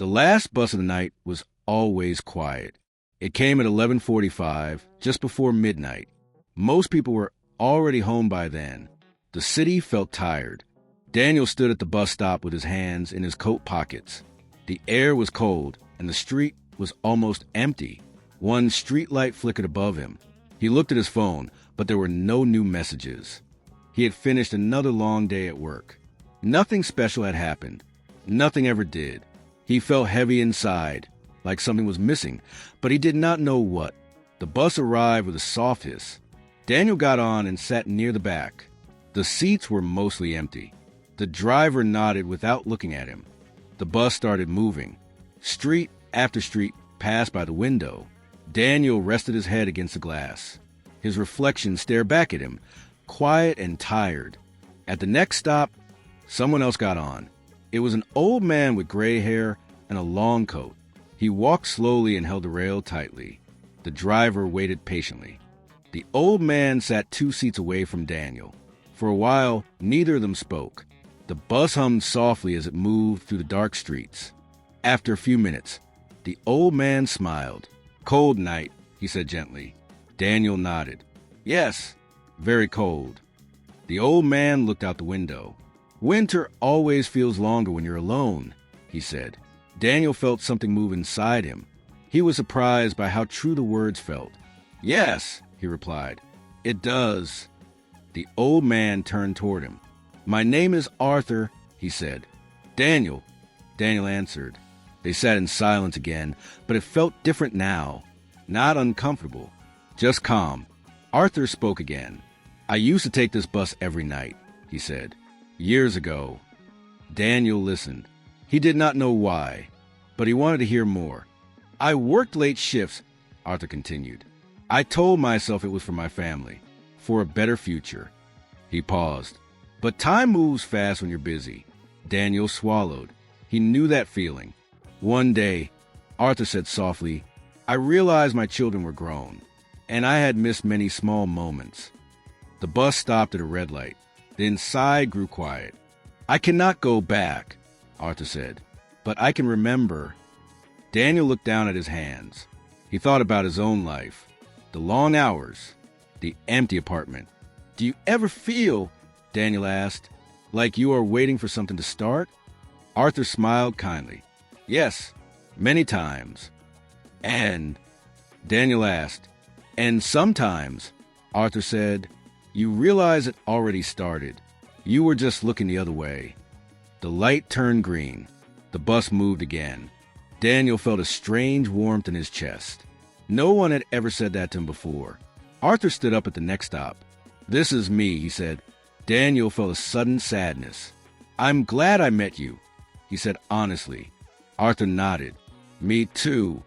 The last bus of the night was always quiet. It came at 11:45, just before midnight. Most people were already home by then. The city felt tired. Daniel stood at the bus stop with his hands in his coat pockets. The air was cold, and the street was almost empty. One street light flickered above him. He looked at his phone, but there were no new messages. He had finished another long day at work. Nothing special had happened. Nothing ever did. He felt heavy inside, like something was missing, but he did not know what. The bus arrived with a soft hiss. Daniel got on and sat near the back. The seats were mostly empty. The driver nodded without looking at him. The bus started moving. Street after street passed by the window. Daniel rested his head against the glass. His reflection stared back at him, quiet and tired. At the next stop, someone else got on. It was an old man with gray hair and a long coat. He walked slowly and held the rail tightly. The driver waited patiently. The old man sat 2 seats away from Daniel. For a while, neither of them spoke. The bus hummed softly as it moved through the dark streets. After a few minutes, the old man smiled. "Cold night," he said gently. Daniel nodded. "Yes, very cold." The old man looked out the window. "Winter always feels longer when you're alone," he said. Daniel felt something move inside him. He was surprised by how true the words felt. "Yes," he replied, "it does." The old man turned toward him. "My name is Arthur," he said. "Daniel," Daniel answered. They sat in silence again, but it felt different now. Not uncomfortable, just calm. Arthur spoke again. "I used to take this bus every night," he said. "Years ago." Daniel listened. He did not know why, but he wanted to hear more. "I worked late shifts," Arthur continued. "I told myself it was for my family, for a better future." He paused. "But time moves fast when you're busy." Daniel swallowed. He knew that feeling. One day, Arthur said softly, "I realized my children were grown, and I had missed many small moments." The bus stopped at a red light. The inside grew quiet. "I cannot go back," Arthur said, "but I can remember." Daniel looked down at his hands. He thought about his own life, the long hours, the empty apartment. "Do you ever feel," Daniel asked, "like you are waiting for something to start?" Arthur smiled kindly. "Yes, many times." "And," Daniel asked, "and sometimes," Arthur said, "you realize it already started. You were just looking the other way." The light turned green. The bus moved again. Daniel felt a strange warmth in his chest. No one had ever said that to him before. Arthur stood up at the next stop. "This is me," he said. Daniel felt a sudden sadness. "I'm glad I met you," he said honestly. Arthur nodded. "Me too."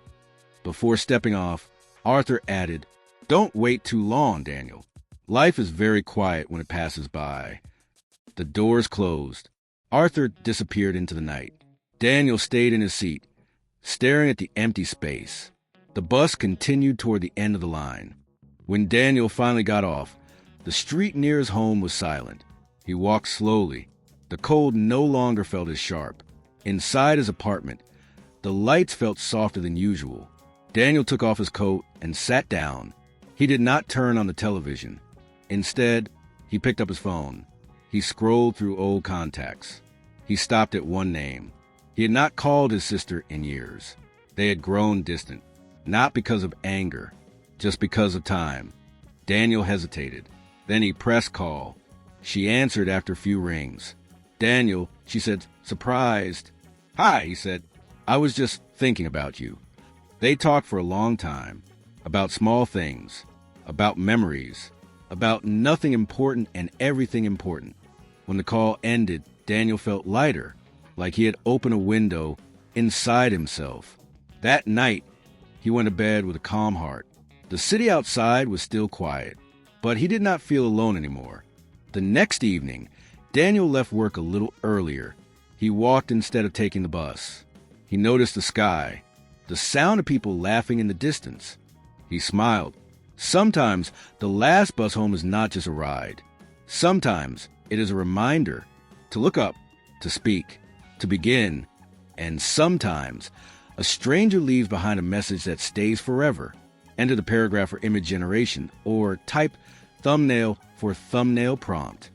Before stepping off, Arthur added, "Don't wait too long, Daniel. Life is very quiet when it passes by." The doors closed. Arthur disappeared into the night. Daniel stayed in his seat, staring at the empty space. The bus continued toward the end of the line. When Daniel finally got off, the street near his home was silent. He walked slowly. The cold no longer felt as sharp. Inside his apartment, the lights felt softer than usual. Daniel took off his coat and sat down. He did not turn on the television. Instead, he picked up his phone. He scrolled through old contacts. He stopped at one name. He had not called his sister in years. They had grown distant, not because of anger, just because of time. Daniel hesitated. Then he pressed call. She answered after a few rings. "Daniel," she said, surprised. "Hi," he said. "I was just thinking about you." They talked for a long time, about small things, about memories, about nothing important and everything important. When the call ended, Daniel felt lighter, like he had opened a window inside himself. That night, he went to bed with a calm heart. The city outside was still quiet, but he did not feel alone anymore. The next evening, Daniel left work a little earlier. He walked instead of taking the bus. He noticed the sky, the sound of people laughing in the distance. He smiled. Sometimes the last bus home is not just a ride. Sometimes it is a reminder to look up, to speak, to begin. And sometimes, a stranger leaves behind a message that stays forever. Enter the paragraph for image generation, or type thumbnail for thumbnail prompt.